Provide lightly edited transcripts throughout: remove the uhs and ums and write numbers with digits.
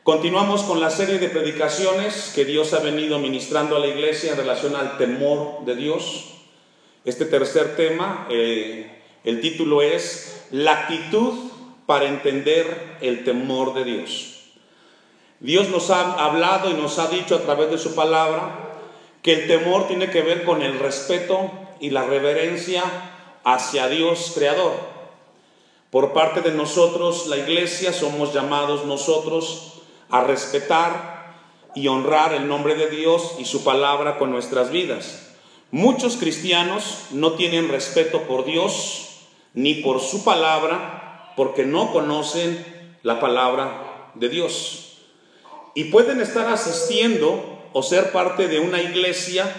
Continuamos con la serie de predicaciones que Dios ha venido ministrando a la iglesia en relación al temor de Dios. Este tercer tema, el título es La actitud para entender el temor de Dios. Dios nos ha hablado y nos ha dicho a través de su palabra que el temor tiene que ver con el respeto y la reverencia hacia Dios Creador. Por parte de nosotros, la iglesia, somos llamados nosotros a respetar y honrar el nombre de Dios y su palabra con nuestras vidas. Muchos cristianos no tienen respeto por Dios ni por su palabra porque no conocen la palabra de Dios. Y pueden estar asistiendo o ser parte de una iglesia,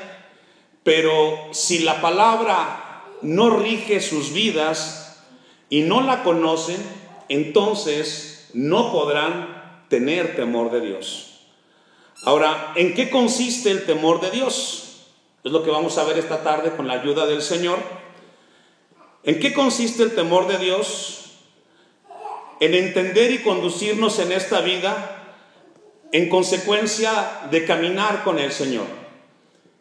pero si la palabra no rige sus vidas y no la conocen, entonces no podrán tener temor de Dios. Ahora, ¿en qué consiste el temor de Dios? Es lo que vamos a ver esta tarde con la ayuda del Señor. ¿En qué consiste el temor de Dios? En entender y conducirnos en esta vida en consecuencia de caminar con el Señor.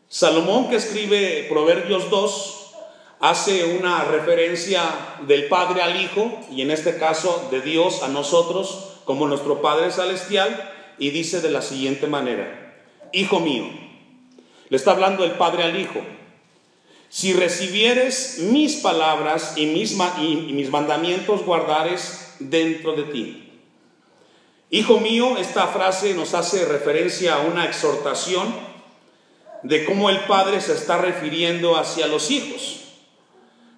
Salomón, que escribe Proverbios 2, hace una referencia del Padre al Hijo, y en este caso de Dios a nosotros como nuestro Padre Celestial, y dice de la siguiente manera: Hijo mío, le está hablando el Padre al Hijo, si recibieres mis palabras y mis mandamientos guardares dentro de ti. Hijo mío, esta frase nos hace referencia a una exhortación de cómo el Padre se está refiriendo hacia los hijos.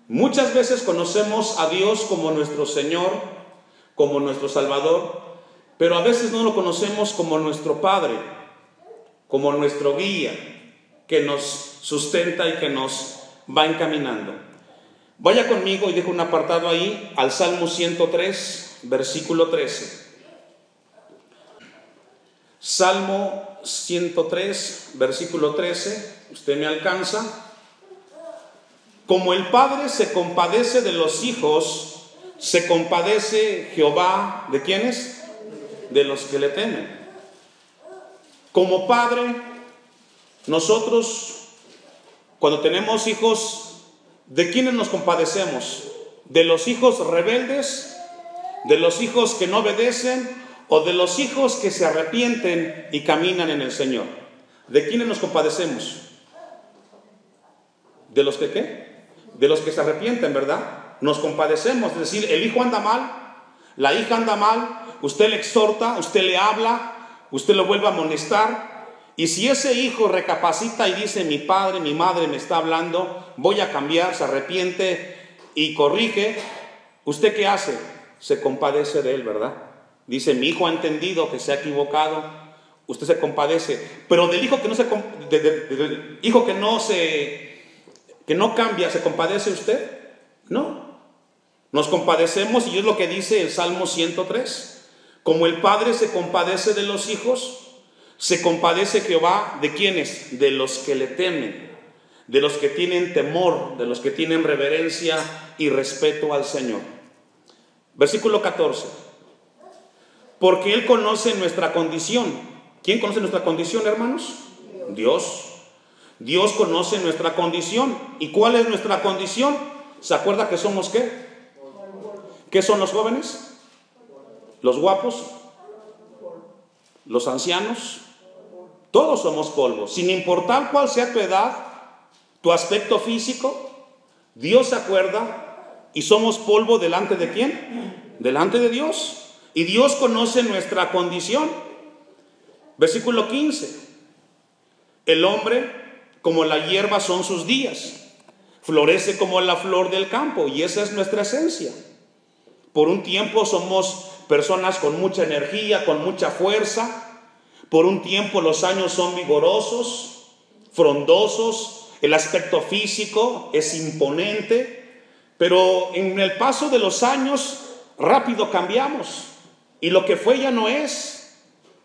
Muchas veces conocemos a Dios como nuestro Señor, como nuestro Salvador, pero a veces no lo conocemos como nuestro Padre, como nuestro guía, que nos sustenta y que nos va encaminando. Vaya conmigo y dejo un apartado ahí al Salmo 103, versículo 13. Salmo 103, versículo 13, usted me alcanza. Como el Padre se compadece de los hijos, se compadece Jehová, ¿de quiénes? De los que le temen. Como Padre, nosotros, cuando tenemos hijos, ¿de quiénes nos compadecemos? ¿De los hijos rebeldes? ¿De los hijos que no obedecen? ¿O de los hijos que se arrepienten y caminan en el Señor? ¿De quiénes nos compadecemos? ¿De los que qué? De los que se arrepienten, ¿verdad? Nos compadecemos, es decir, el hijo anda mal, la hija anda mal, usted le exhorta, usted le habla, usted lo vuelve a amonestar, y si ese hijo recapacita y dice: mi padre, mi madre me está hablando, voy a cambiar, se arrepiente y corrige, ¿usted qué hace? Se compadece de él, ¿verdad? Dice: mi hijo ha entendido que se ha equivocado, usted se compadece. Pero del hijo que no del hijo que no cambia, ¿se compadece usted? No. Nos compadecemos, y es lo que dice el Salmo 103. Como el Padre se compadece de los hijos, se compadece Jehová, ¿de quiénes? De los que le temen, de los que tienen temor, de los que tienen reverencia y respeto al Señor. Versículo 14. Porque Él conoce nuestra condición. ¿Quién conoce nuestra condición, hermanos? Dios. Dios conoce nuestra condición. ¿Y cuál es nuestra condición? ¿Se acuerda que somos qué? ¿Qué son los jóvenes? ¿Los guapos? ¿Los ancianos? Todos somos polvo. Sin importar cuál sea tu edad, tu aspecto físico, Dios se acuerda y somos polvo delante de ¿quién? Delante de Dios. Y Dios conoce nuestra condición. Versículo 15. El hombre, como la hierba son sus días, florece como la flor del campo, y esa es nuestra esencia. Por un tiempo somos personas con mucha energía, con mucha fuerza. Por un tiempo los años son vigorosos, frondosos, el aspecto físico es imponente, pero en el paso de los años rápido cambiamos, y lo que fue ya no es.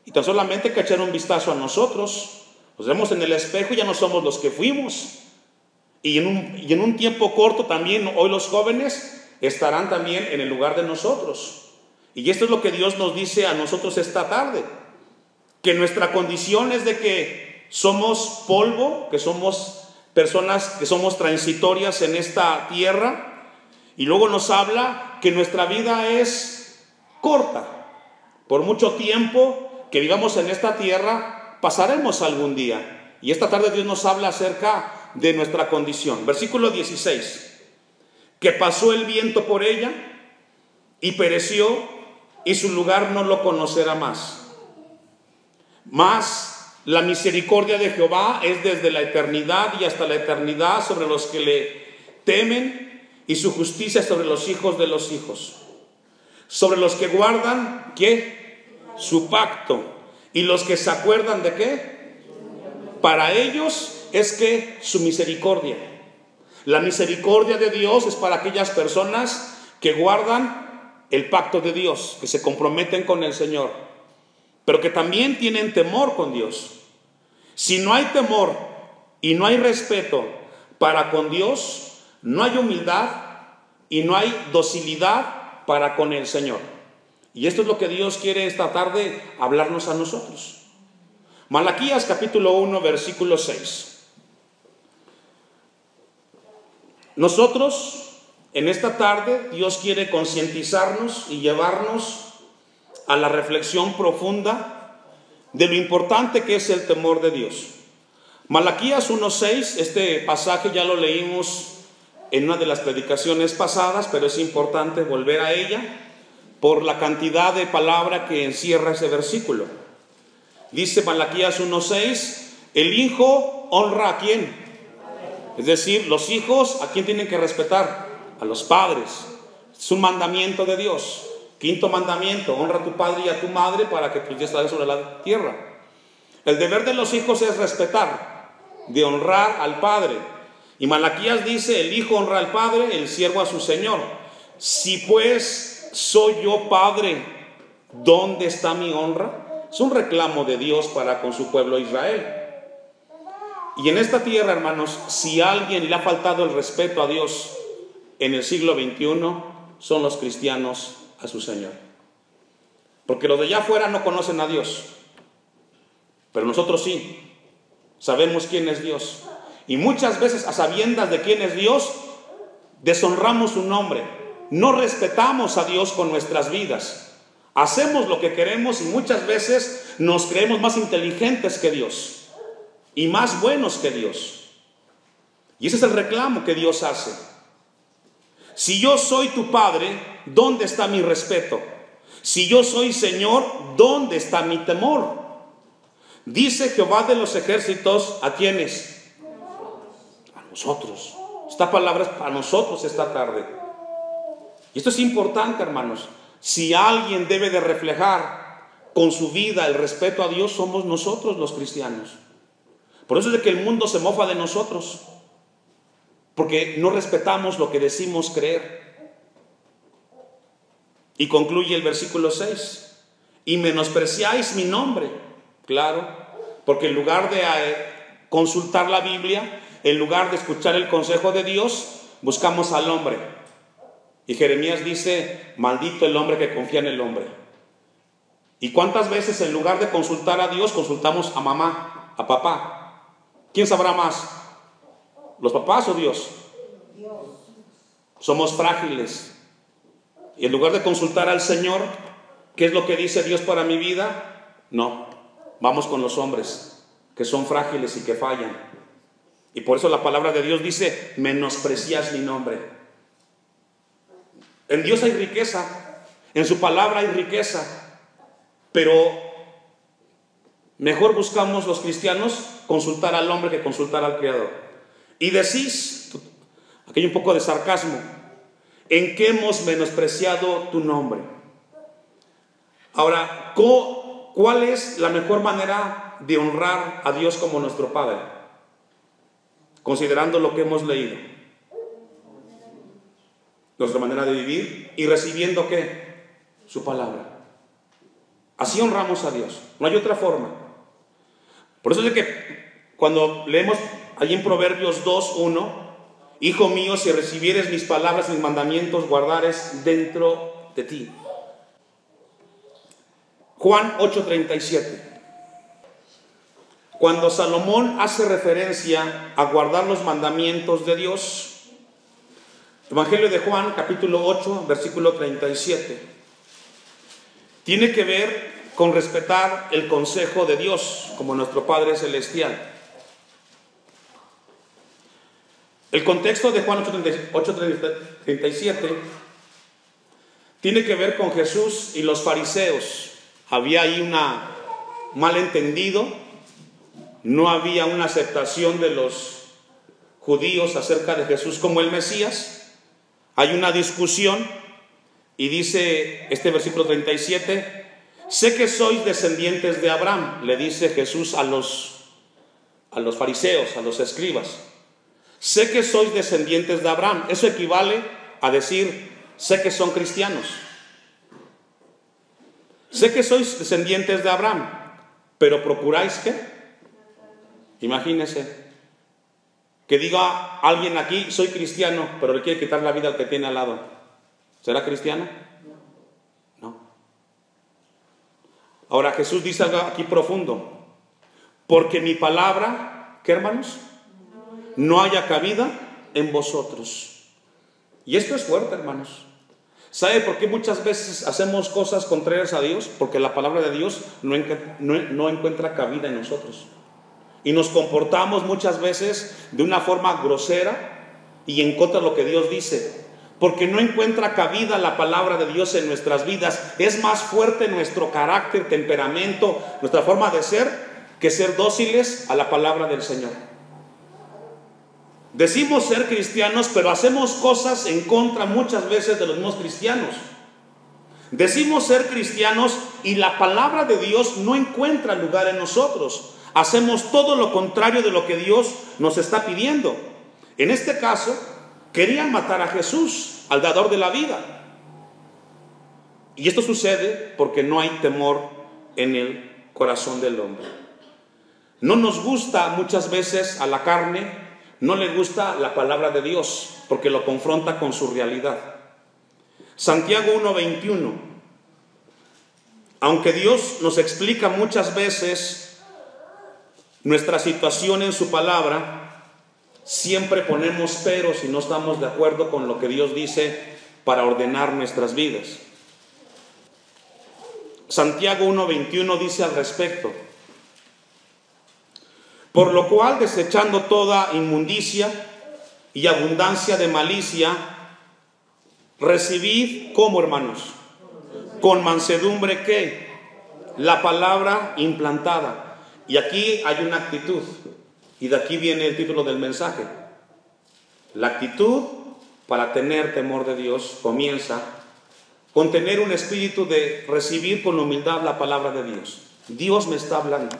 Y tan solamente hay que echar un vistazo a nosotros, nos vemos en el espejo y ya no somos los que fuimos. Y en un tiempo corto también hoy los jóvenes estarán también en el lugar de nosotros. Y esto es lo que Dios nos dice a nosotros esta tarde. que nuestra condición es de que somos polvo, que somos personas que somos transitorias en esta tierra, y luego nos habla que nuestra vida es corta. Por mucho tiempo que vivamos en esta tierra, pasaremos algún día. Y esta tarde Dios nos habla acerca de nuestra condición. Versículo 16. Que pasó el viento por ella y pereció, y su lugar no lo conocerá más. Mas la misericordia de Jehová es desde la eternidad y hasta la eternidad sobre los que le temen, y su justicia sobre los hijos de los hijos, sobre los que guardan, ¿qué? Su pacto, y los que se acuerdan de ¿qué? Para ellos es que su misericordia. La misericordia de Dios es para aquellas personas que guardan el pacto de Dios, que se comprometen con el Señor, pero que también tienen temor con Dios. Si no hay temor y no hay respeto para con Dios, no hay humildad y no hay docilidad para con el Señor. Y esto es lo que Dios quiere esta tarde hablarnos a nosotros. Malaquías capítulo 1, versículo 6. Nosotros, en esta tarde, Dios quiere concientizarnos y llevarnos a la reflexión profunda de lo importante que es el temor de Dios. Malaquías 1:6, este pasaje ya lo leímos en una de las predicaciones pasadas, pero es importante volver a ella por la cantidad de palabra que encierra ese versículo. Dice Malaquías 1:6, el hijo honra ¿a quién? Es decir, los hijos, ¿a quién tienen que respetar? A los padres. Es un mandamiento de Dios. Quinto mandamiento, honra a tu padre y a tu madre para que tus días estén sobre la tierra. El deber de los hijos es respetar, de honrar al padre. Y Malaquías dice, el hijo honra al padre, el siervo a su señor. Si pues soy yo padre, ¿dónde está mi honra? Es un reclamo de Dios para con su pueblo Israel. Y en esta tierra, hermanos, si a alguien le ha faltado el respeto a Dios en el siglo XXI, son los cristianos a su Señor. Porque los de allá afuera no conocen a Dios, pero nosotros sí, sabemos quién es Dios. Y muchas veces, a sabiendas de quién es Dios, deshonramos su nombre, no respetamos a Dios con nuestras vidas, hacemos lo que queremos y muchas veces nos creemos más inteligentes que Dios y más buenos que Dios. Y ese es el reclamo que Dios hace. Si yo soy tu padre, ¿dónde está mi respeto? Si yo soy Señor, ¿dónde está mi temor? Dice Jehová de los ejércitos, ¿a quiénes? A nosotros. Esta palabra es para nosotros esta tarde. Y esto es importante, hermanos. Si alguien debe de reflejar con su vida el respeto a Dios, somos nosotros los cristianos. Por eso es de que el mundo se mofa de nosotros, porque no respetamos lo que decimos creer. Y concluye el versículo 6. Y menospreciáis mi nombre. Claro, porque en lugar de consultar la Biblia, en lugar de escuchar el consejo de Dios, buscamos al hombre. Y Jeremías dice, maldito el hombre que confía en el hombre. ¿Y cuántas veces en lugar de consultar a Dios, consultamos a mamá, a papá? ¿Quién sabrá más? ¿Los papás o Dios? Somos frágiles. Y en lugar de consultar al Señor, ¿qué es lo que dice Dios para mi vida? No, vamos con los hombres, que son frágiles y que fallan. Y por eso la palabra de Dios dice, menosprecias mi nombre. En Dios hay riqueza, en su palabra hay riqueza, pero mejor buscamos los cristianos consultar al hombre que consultar al Creador. Y decís, aquí hay un poco de sarcasmo, ¿en qué hemos menospreciado tu nombre? Ahora, ¿cuál es la mejor manera de honrar a Dios como nuestro Padre? Considerando lo que hemos leído, nuestra manera de vivir y recibiendo ¿qué? Su palabra. Así honramos a Dios, no hay otra forma. Por eso es que cuando leemos allí en Proverbios 2:1, hijo mío, si recibieres mis palabras y mis mandamientos, guardares dentro de ti. Juan 8:37, cuando Salomón hace referencia a guardar los mandamientos de Dios. Evangelio de Juan, capítulo 8, versículo 37. Tiene que ver con respetar el consejo de Dios como nuestro Padre Celestial. El contexto de Juan 8:37 tiene que ver con Jesús y los fariseos. Había ahí un malentendido, no había una aceptación de los judíos acerca de Jesús como el Mesías. Hay una discusión y dice este versículo 37, sé que sois descendientes de Abraham, le dice Jesús a los fariseos, a los escribas. Sé que sois descendientes de Abraham. Eso equivale a decir, sé que son cristianos. Sé que sois descendientes de Abraham, pero procuráis ¿qué? Imagínense que diga alguien aquí, soy cristiano, pero le quiere quitar la vida al que tiene al lado. ¿Será cristiano? No. Ahora Jesús dice algo aquí profundo. Porque mi palabra, ¿qué hermanos? No haya cabida en vosotros. Y esto es fuerte, hermanos. ¿Sabe por qué muchas veces hacemos cosas contrarias a Dios? Porque la palabra de Dios no encuentra cabida en nosotros. Y nos comportamos muchas veces de una forma grosera y en contra de lo que Dios dice. Porque no encuentra cabida la palabra de Dios en nuestras vidas. Es más fuerte nuestro carácter, temperamento, nuestra forma de ser, que ser dóciles a la palabra del Señor. Decimos ser cristianos, pero hacemos cosas en contra muchas veces de los mismos cristianos. Decimos ser cristianos y la palabra de Dios no encuentra lugar en nosotros. Hacemos todo lo contrario de lo que Dios nos está pidiendo. En este caso, querían matar a Jesús, al dador de la vida. Y esto sucede porque no hay temor en el corazón del hombre. No nos gusta muchas veces a la carne, no le gusta la palabra de Dios, porque lo confronta con su realidad. Santiago 1:21. Aunque Dios nos explica muchas veces nuestra situación en su palabra, siempre ponemos peros y no estamos de acuerdo con lo que Dios dice para ordenar nuestras vidas. Santiago 1:21 dice al respecto: por lo cual, desechando toda inmundicia y abundancia de malicia, recibid, ¿cómo, hermanos? Con mansedumbre, ¿qué? La palabra implantada. Y aquí hay una actitud, y de aquí viene el título del mensaje. La actitud para tener temor de Dios comienza con tener un espíritu de recibir con humildad la palabra de Dios. Dios me está hablando.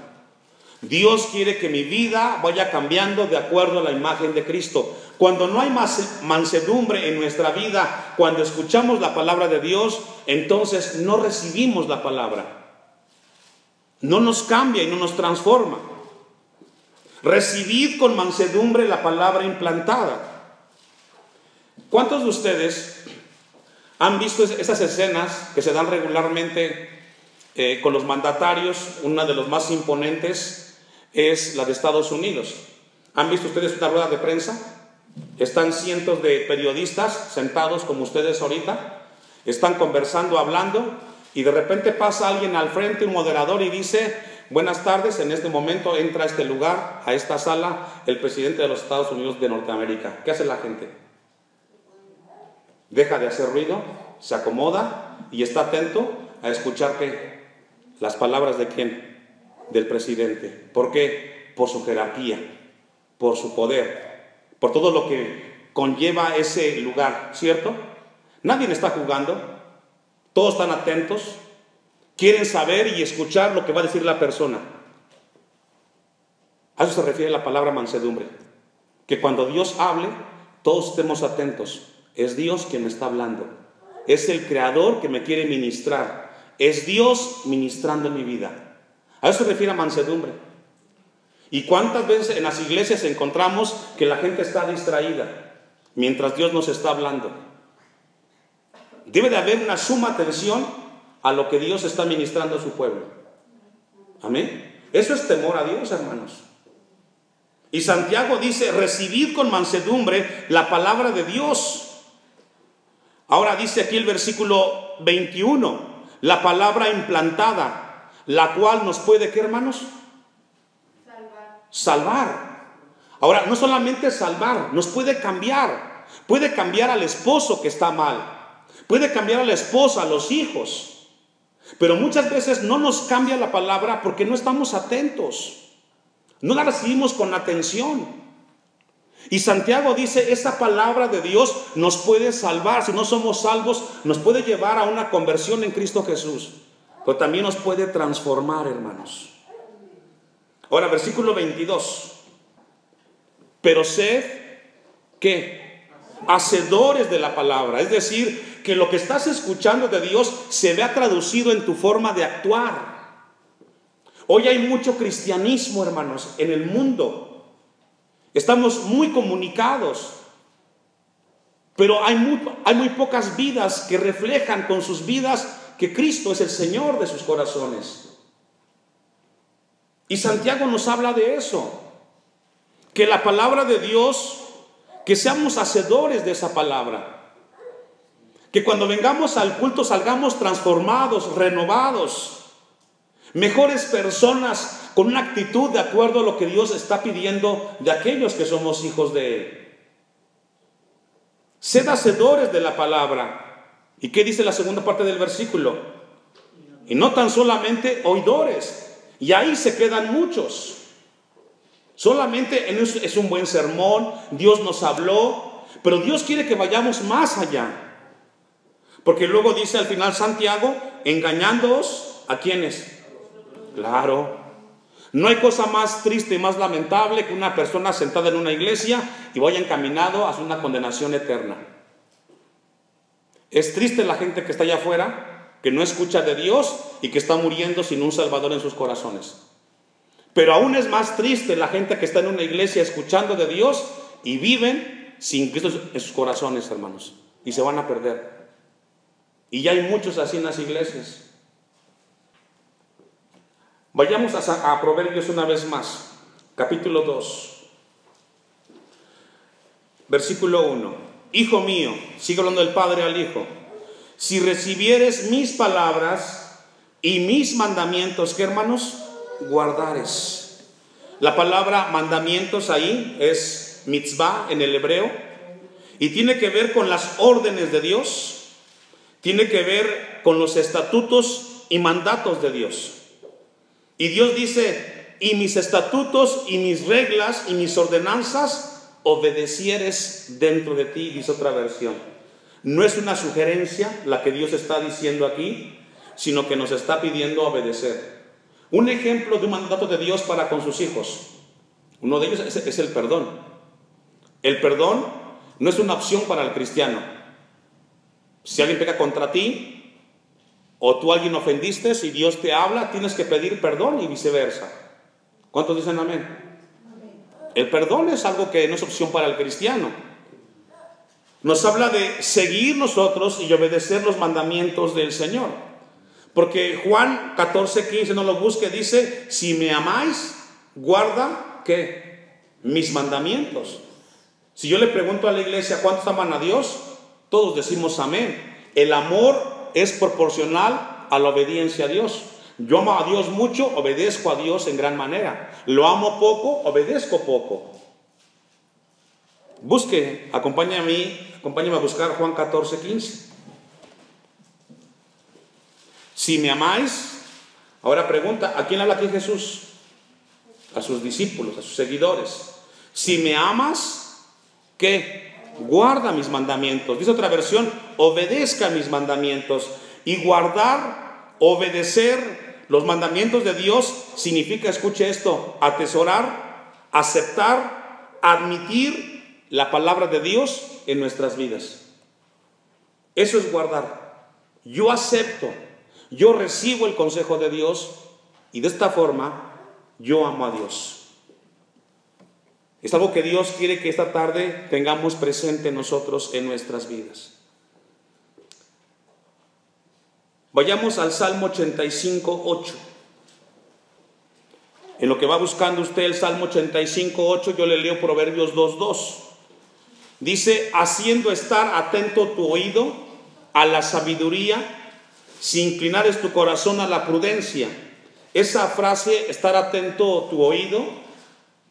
Dios quiere que mi vida vaya cambiando de acuerdo a la imagen de Cristo. Cuando no hay más mansedumbre en nuestra vida, cuando escuchamos la palabra de Dios, entonces no recibimos la palabra. No nos cambia y no nos transforma. Recibid con mansedumbre la palabra implantada. ¿Cuántos de ustedes han visto esas escenas que se dan regularmente con los mandatarios? Una de los más imponentes es la de Estados Unidos. ¿Han visto ustedes una rueda de prensa? Están cientos de periodistas sentados como ustedes ahorita, están conversando, hablando, y de repente pasa alguien al frente, un moderador, y dice: buenas tardes, en este momento entra a este lugar, a esta sala, el presidente de los Estados Unidos de Norteamérica. ¿Qué hace la gente? Deja de hacer ruido, se acomoda y está atento a escuchar ¿qué? Las palabras de ¿quién? Del presidente. ¿Por qué? Por su jerarquía, por su poder, por todo lo que conlleva ese lugar, ¿cierto? Nadie está jugando, todos están atentos, quieren saber y escuchar lo que va a decir la persona. A eso se refiere la palabra mansedumbre, que cuando Dios hable, todos estemos atentos. Es Dios quien me está hablando, es el Creador que me quiere ministrar, es Dios ministrando en mi vida. A eso se refiere a mansedumbre. ¿Y cuántas veces en las iglesias encontramos que la gente está distraída mientras Dios nos está hablando? Debe de haber una suma atención a lo que Dios está ministrando a su pueblo. Amén. Eso es temor a Dios, hermanos. Y Santiago dice, recibid con mansedumbre la palabra de Dios. Ahora dice aquí el versículo 21, la palabra implantada, la cual nos puede, ¿qué, hermanos? Salvar. Ahora, no solamente salvar, nos puede cambiar. Puede cambiar al esposo que está mal. Puede cambiar a la esposa, a los hijos. Pero muchas veces no nos cambia la palabra porque no estamos atentos. No la recibimos con atención. Y Santiago dice, esta palabra de Dios nos puede salvar. Si no somos salvos, nos puede llevar a una conversión en Cristo Jesús. Pero también nos puede transformar, hermanos. Ahora, versículo 22. Pero sed, ¿qué? Hacedores de la palabra. Es decir, que lo que estás escuchando de Dios se vea traducido en tu forma de actuar. Hoy hay mucho cristianismo, hermanos, en el mundo. Estamos muy comunicados, pero hay muy pocas vidas que reflejan con sus vidas que Cristo es el Señor de sus corazones. Y Santiago nos habla de eso, que la palabra de Dios, que seamos hacedores de esa palabra, que cuando vengamos al culto salgamos transformados, renovados, mejores personas, con una actitud de acuerdo a lo que Dios está pidiendo de aquellos que somos hijos de Él. Sed hacedores de la palabra. ¿Y qué dice la segunda parte del versículo? Y no tan solamente oidores. Y ahí se quedan muchos. Solamente es un buen sermón, Dios nos habló, pero Dios quiere que vayamos más allá. Porque luego dice al final Santiago, engañándoos, ¿a quiénes? Claro. No hay cosa más triste y más lamentable que una persona sentada en una iglesia y vaya encaminado hacia una condenación eterna. Es triste la gente que está allá afuera, que no escucha de Dios y que está muriendo sin un Salvador en sus corazones. Pero aún es más triste la gente que está en una iglesia escuchando de Dios y viven sin Cristo en sus corazones, hermanos, y se van a perder. Y ya hay muchos así en las iglesias. Vayamos a Proverbios una vez más, capítulo 2, versículo 1. Hijo mío, sigue hablando el padre al hijo, si recibieres mis palabras y mis mandamientos, ¿qué, hermanos? Guardares. La palabra mandamientos ahí es mitzvah en el hebreo y tiene que ver con las órdenes de Dios, tiene que ver con los estatutos y mandatos de Dios. Y Dios dice, y mis estatutos y mis reglas y mis ordenanzas obedecieres dentro de ti, dice otra versión. No es una sugerencia la que Dios está diciendo aquí, sino que nos está pidiendo obedecer. Un ejemplo de un mandato de Dios para con sus hijos, uno de ellos es el perdón. El perdón no es una opción para el cristiano. Si alguien peca contra ti, o tú a alguien ofendiste, si Dios te habla, tienes que pedir perdón y viceversa. ¿Cuántos dicen amén? El perdón es algo que no es opción para el cristiano. Nos habla de seguir nosotros y obedecer los mandamientos del Señor. Porque Juan 14:15, no lo busque, dice, si me amáis, guarda, ¿qué? Mis mandamientos. Si yo le pregunto a la iglesia, ¿cuántos aman a Dios? Todos decimos amén. El amor es proporcional a la obediencia a Dios. Yo amo a Dios mucho, obedezco a Dios en gran manera. Lo amo poco, obedezco poco. Busque, acompáñame a buscar Juan 14:15. Si me amáis, ahora pregunta, ¿a quién habla aquí Jesús? A sus discípulos, a sus seguidores. Si me amas, ¿qué? Guarda mis mandamientos. Dice otra versión, obedezca mis mandamientos. Y guardar, obedecer los mandamientos de Dios significa, escuche esto, atesorar, aceptar, admitir la palabra de Dios en nuestras vidas. Eso es guardar. Yo acepto, yo recibo el consejo de Dios y de esta forma yo amo a Dios. Es algo que Dios quiere que esta tarde tengamos presente nosotros en nuestras vidas. Vayamos al Salmo 85:8. En lo que va buscando usted el Salmo 85:8, yo le leo Proverbios 2:2. Dice: haciendo estar atento tu oído a la sabiduría, si inclinares tu corazón a la prudencia. Esa frase, estar atento tu oído,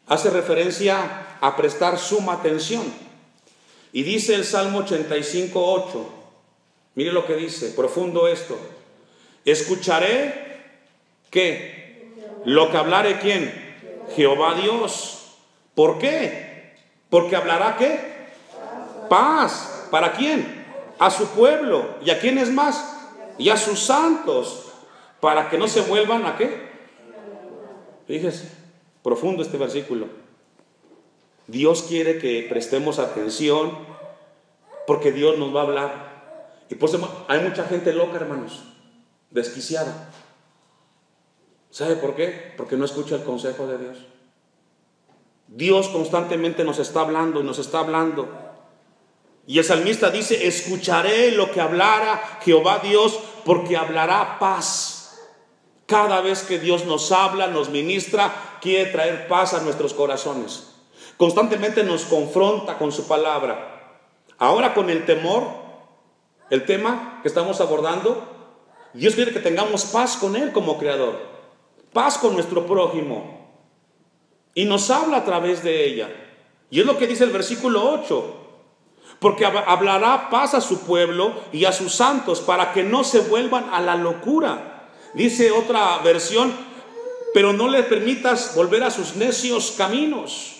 hace referencia a prestar suma atención. Y dice el Salmo 85:8, mire lo que dice, profundo esto: escucharé, ¿qué? Lo que hablare, ¿quién? Jehová Dios. ¿Por qué? Porque hablará, ¿qué? Paz. ¿Para quién? A su pueblo. ¿Y a quiénes más? Y a sus santos. Para que no se vuelvan a ¿qué? Fíjese, profundo este versículo. Dios quiere que prestemos atención, porque Dios nos va a hablar. Y por eso hay mucha gente loca, hermanos, desquiciada. ¿Sabe por qué? Porque no escucha el consejo de Dios. Dios constantemente nos está hablando y nos está hablando. Y el salmista dice: escucharé lo que hablara Jehová Dios, porque hablará paz. Cada vez que Dios nos habla, nos ministra, quiere traer paz a nuestros corazones. Constantemente nos confronta con su palabra. Ahora, con el temor, el tema que estamos abordando, Dios quiere que tengamos paz con Él como Creador, paz con nuestro prójimo, y nos habla a través de ella. Y es lo que dice el versículo 8: porque hablará paz a su pueblo y a sus santos, para que no se vuelvan a la locura. Dice otra versión: pero no le permitas volver a sus necios caminos.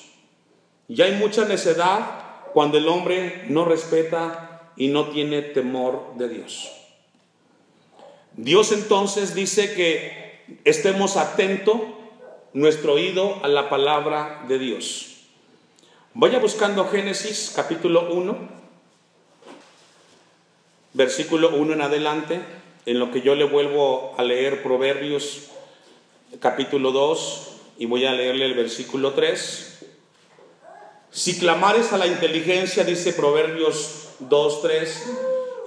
Y hay mucha necedad cuando el hombre no respeta y no tiene temor de Dios. Dios entonces dice que estemos atentos nuestro oído a la palabra de Dios. Vaya buscando Génesis capítulo 1, versículo 1 en adelante, en lo que yo le vuelvo a leer Proverbios capítulo 2, y voy a leerle el versículo 3. Si clamares a la inteligencia, dice Proverbios 2:3,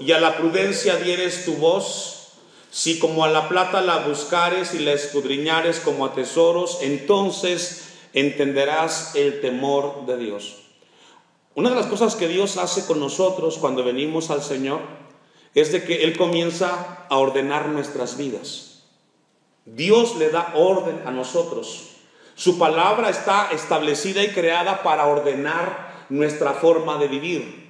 y a la prudencia dieres tu voz, si como a la plata la buscares y la escudriñares como a tesoros, entonces entenderás el temor de Dios. Una de las cosas que Dios hace con nosotros cuando venimos al Señor es de que Él comienza a ordenar nuestras vidas. Dios le da orden a nosotros. Su palabra está establecida y creada para ordenar nuestra forma de vivir.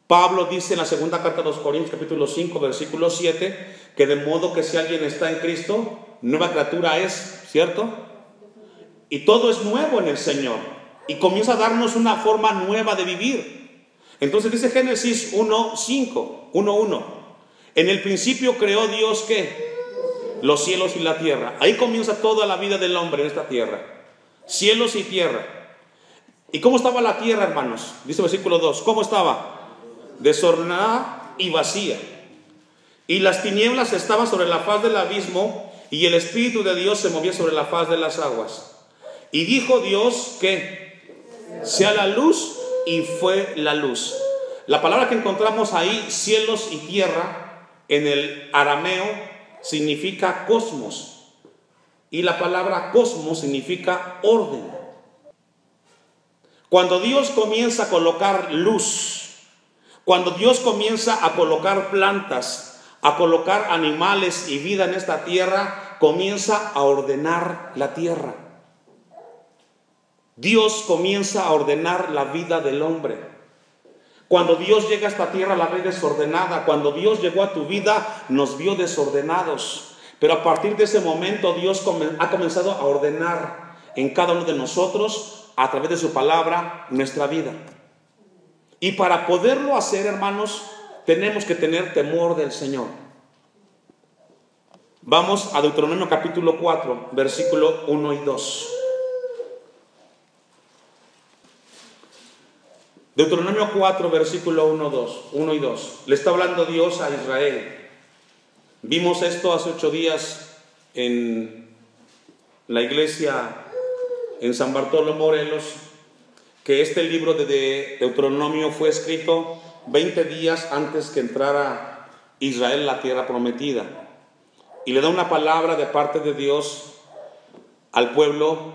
Pablo dice en la segunda carta a los Corintios capítulo 5 versículo 7 que de modo que si alguien está en Cristo, nueva criatura es, ¿cierto? Y todo es nuevo en el Señor, y comienza a darnos una forma nueva de vivir. Entonces dice Génesis 1:1. En el principio creó Dios, ¿qué? Los cielos y la tierra. Ahí comienza toda la vida del hombre en esta tierra. Cielos y tierra. ¿Y cómo estaba la tierra, hermanos? Dice el versículo 2. ¿Cómo estaba? Desordenada y vacía. Y las tinieblas estaban sobre la faz del abismo, y el Espíritu de Dios se movía sobre la faz de las aguas. Y dijo Dios que sea la luz, y fue la luz. La palabra que encontramos ahí, cielos y tierra, en el arameo significa cosmos, y la palabra cosmos significa orden. Cuando Dios comienza a colocar luz, cuando Dios comienza a colocar plantas, a colocar animales y vida en esta tierra, comienza a ordenar la tierra. Dios comienza a ordenar la vida del hombre. Cuando Dios llega a esta tierra la ve desordenada. Cuando Dios llegó a tu vida nos vio desordenados. Pero a partir de ese momento Dios ha comenzado a ordenar en cada uno de nosotros, a través de su palabra, nuestra vida. Y para poderlo hacer, hermanos, tenemos que tener temor del Señor. Vamos a Deuteronomio capítulo 4, versículo 1 y 2. Deuteronomio 4, versículo 1 y 2. Le está hablando Dios a Israel. Vimos esto hace 8 días en la iglesia en San Bartolo, Morelos, que este libro de Deuteronomio fue escrito 20 días antes que entrara Israel en la tierra prometida. Y le da una palabra de parte de Dios al pueblo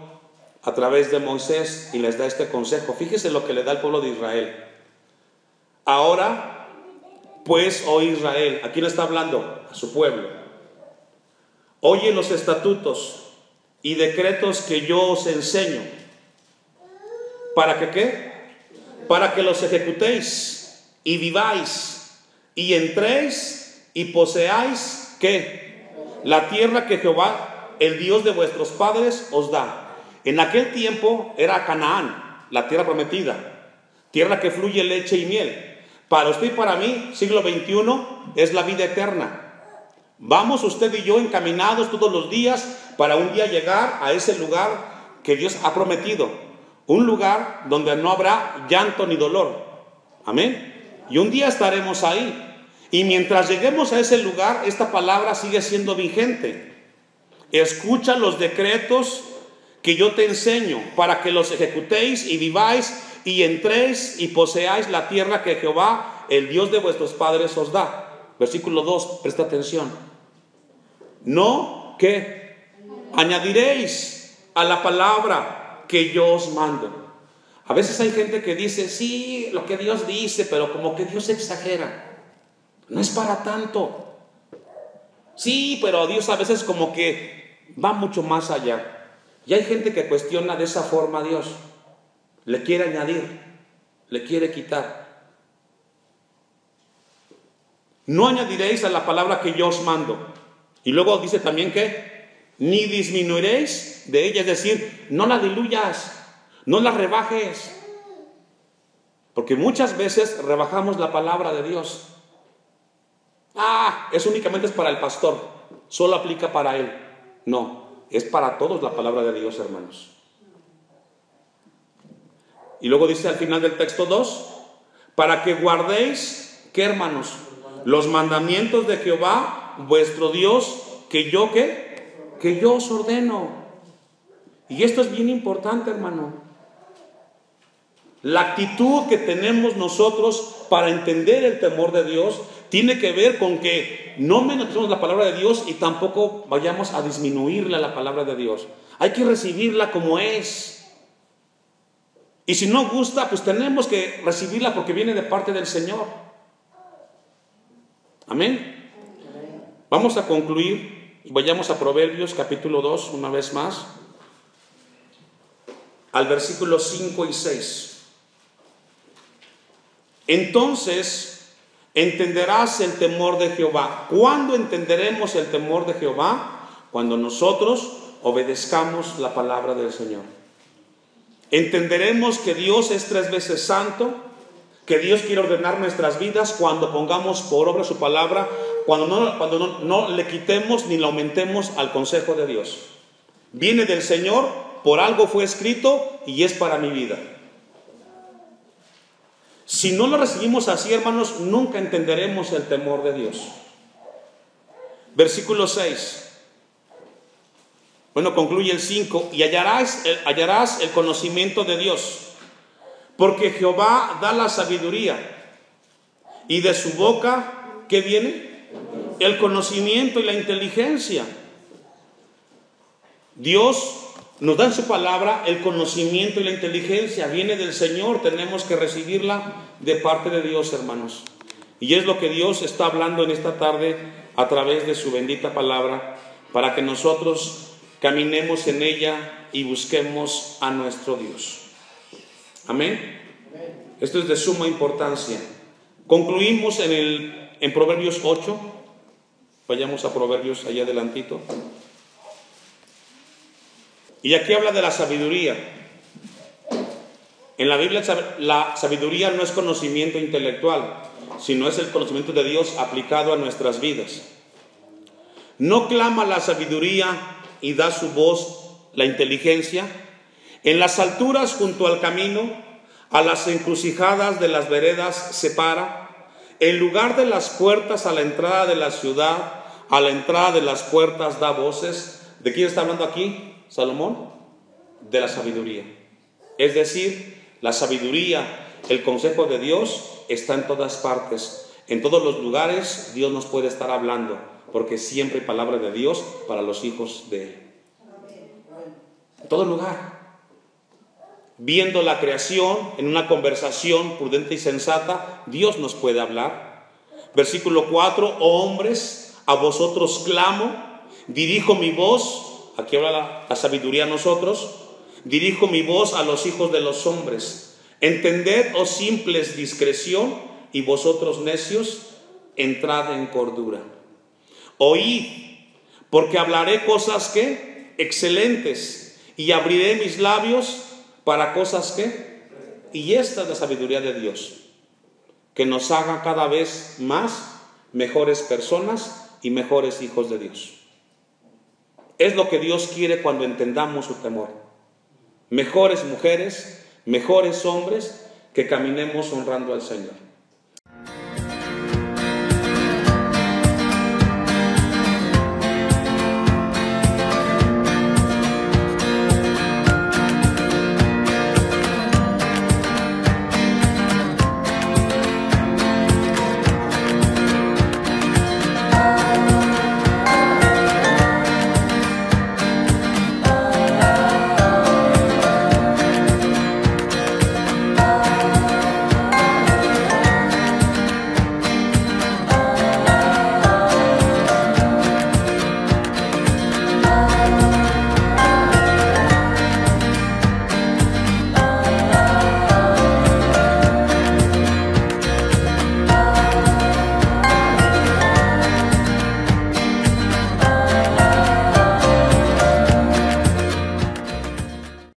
a través de Moisés y les da este consejo. Fíjese lo que le da al pueblo de Israel. Ahora, pues, oh Israel, ¿a quién está hablando? A su pueblo. Oye los estatutos y decretos que yo os enseño. ¿Para que qué? Para que los ejecutéis y viváis y entréis y poseáis ¿qué? La tierra que Jehová, el Dios de vuestros padres, os da. En aquel tiempo era Canaán, la tierra prometida, tierra que fluye leche y miel. Para usted y para mí, siglo XXI, es la vida eterna. Vamos usted y yo encaminados todos los días para un día llegar a ese lugar que Dios ha prometido. Un lugar donde no habrá llanto ni dolor. Amén. Y un día estaremos ahí. Y mientras lleguemos a ese lugar, esta palabra sigue siendo vigente. Escucha los decretos que yo te enseño para que los ejecutéis y viváis y entréis y poseáis la tierra que Jehová, el Dios de vuestros padres, os da. Versículo 2, presta atención. No, ¿qué? Añadiréis a la palabra que yo os mando. A veces hay gente que dice, sí, lo que Dios dice, pero como que Dios exagera. No es para tanto. Sí, pero Dios a veces como que va mucho más allá. Y hay gente que cuestiona de esa forma a Dios. Le quiere añadir, le quiere quitar. No añadiréis a la palabra que yo os mando. Y luego dice también que ni disminuiréis de ella, es decir, no la diluyas, no la rebajes. Porque muchas veces rebajamos la palabra de Dios. Eso únicamente es para el pastor, solo aplica para él. No, es para todos la palabra de Dios, hermanos. Y luego dice al final del texto 2, para que guardéis, ¿qué, hermanos? Los mandamientos de Jehová, vuestro Dios, que yo, ¿qué? Que yo os ordeno. Y esto es bien importante, hermano. La actitud que tenemos nosotros para entender el temor de Dios tiene que ver con que no menospreciemos la palabra de Dios y tampoco vayamos a disminuirle a la palabra de Dios. Hay que recibirla como es. Y si no gusta, pues tenemos que recibirla porque viene de parte del Señor. Amén. Vamos a concluir y vayamos a Proverbios capítulo 2 una vez más, al versículo 5 y 6. Entonces entenderás el temor de Jehová. ¿Cuándo entenderemos el temor de Jehová? Cuando nosotros obedezcamos la palabra del Señor. Entenderemos que Dios es 3 veces santo, que Dios quiere ordenar nuestras vidas cuando pongamos por obra su palabra, cuando no le quitemos ni le aumentemos al consejo de Dios. Viene del Señor, por algo fue escrito y es para mi vida. Si no lo recibimos así, hermanos, nunca entenderemos el temor de Dios. Versículo 6. Bueno, concluye el 5. Y hallarás el conocimiento de Dios, porque Jehová da la sabiduría, y de su boca, ¿qué viene? El conocimiento y la inteligencia. Dios nos da en su palabra el conocimiento y la inteligencia. Viene del Señor, tenemos que recibirla de parte de Dios, hermanos. Y es lo que Dios está hablando en esta tarde a través de su bendita palabra, para que nosotros caminemos en ella y busquemos a nuestro Dios. Amén. Esto es de suma importancia. Concluimos en Proverbios 8. Vayamos a Proverbios allá adelantito. Y aquí habla de la sabiduría. En la Biblia la sabiduría no es conocimiento intelectual, sino es el conocimiento de Dios aplicado a nuestras vidas. No clama la sabiduría y da su voz la inteligencia. En las alturas junto al camino, a las encrucijadas de las veredas se para. En lugar de las puertas a la entrada de la ciudad, a la entrada de las puertas da voces. ¿De quién está hablando aquí Salomón? De la sabiduría. Es decir, la sabiduría, el consejo de Dios está en todas partes. En todos los lugares Dios nos puede estar hablando, porque siempre hay palabra de Dios para los hijos de Él. En todo lugar. Viendo la creación en una conversación prudente y sensata, Dios nos puede hablar. Versículo 4, oh hombres, a vosotros clamo, dirijo mi voz, aquí habla la sabiduría a nosotros, dirijo mi voz a los hijos de los hombres. Entended, oh simples, discreción, y vosotros necios, entrad en cordura. Oíd, porque hablaré cosas que excelentes, y abriré mis labios para cosas que, y esta es la sabiduría de Dios, que nos haga cada vez más mejores personas y mejores hijos de Dios. Es lo que Dios quiere cuando entendamos su temor. Mejores mujeres, mejores hombres, que caminemos honrando al Señor.